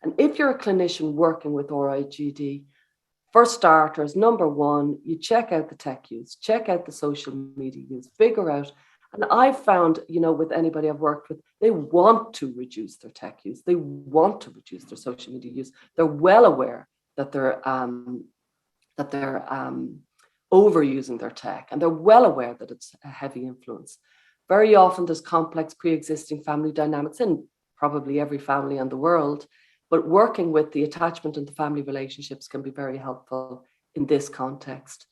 And if you're a clinician working with ROGD, for starters, number one, you check out the tech use, check out the social media use, figure out. And I've found, with anybody I've worked with, they want to reduce their tech use. They want to reduce their social media use. They're well aware that they're overusing their tech, and they're well aware that it's a heavy influence. Very often there's complex pre-existing family dynamics in probably every family in the world, but working with the attachment and the family relationships can be very helpful in this context.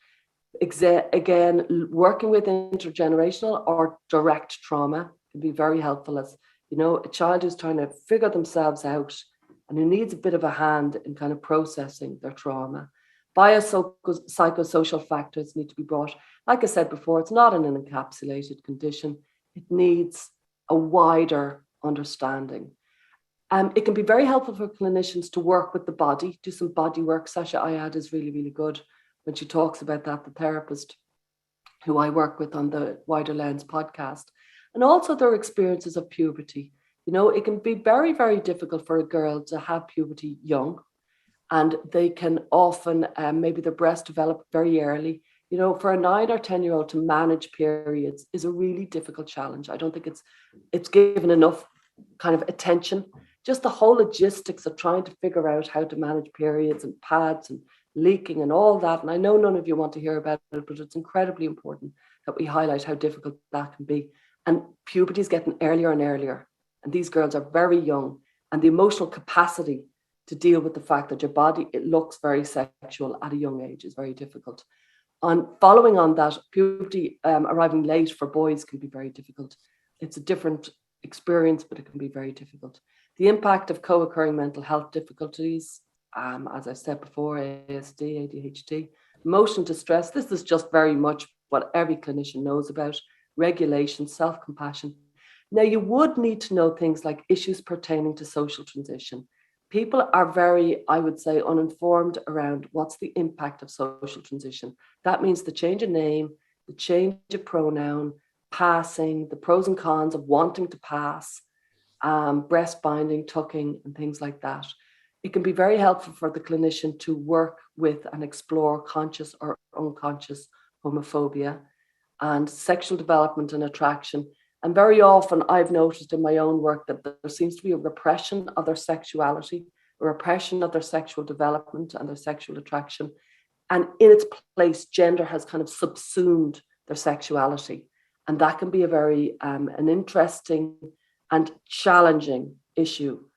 Again, working with intergenerational or direct trauma can be very helpful, as a child who's trying to figure themselves out and who needs a bit of a hand in kind of processing their trauma. Biopsychosocial factors need to be brought. Like I said before, it's not an encapsulated condition. It needs a wider understanding. It can be very helpful for clinicians to work with the body, do some body work. Sasha Ayad is really, really good when she talks about that, the therapist who I work with on the Wider Lens podcast. And also their experiences of puberty. It can be very, very difficult for a girl to have puberty young, and they can often, maybe their breast develop very early. For a 9 or 10-year-old to manage periods is a really difficult challenge. I don't think it's given enough kind of attention. Just the whole logistics of trying to figure out how to manage periods and pads and leaking and all that. And I know none of you want to hear about it, but it's incredibly important that we highlight how difficult that can be. And puberty is getting earlier and earlier. And these girls are very young, and the emotional capacity to deal with the fact that your body, it looks very sexual at a young age, is very difficult. Following on that, puberty arriving late for boys can be very difficult. It's a different experience, but it can be very difficult. The impact of co-occurring mental health difficulties, as I said before, ASD, ADHD, emotional distress. This is just very much what every clinician knows about. Regulation, self-compassion. Now, you would need to know things like issues pertaining to social transition. People are very, I would say, uninformed around what's the impact of social transition. That means the change of name, the change of pronoun, passing, the pros and cons of wanting to pass, breast binding, tucking, and things like that. It can be very helpful for the clinician to work with and explore conscious or unconscious homophobia and sexual development and attraction. And very often I've noticed in my own work that there seems to be a repression of their sexuality, a repression of their sexual development and their sexual attraction. And in its place, gender has kind of subsumed their sexuality. And that can be a very an interesting and challenging issue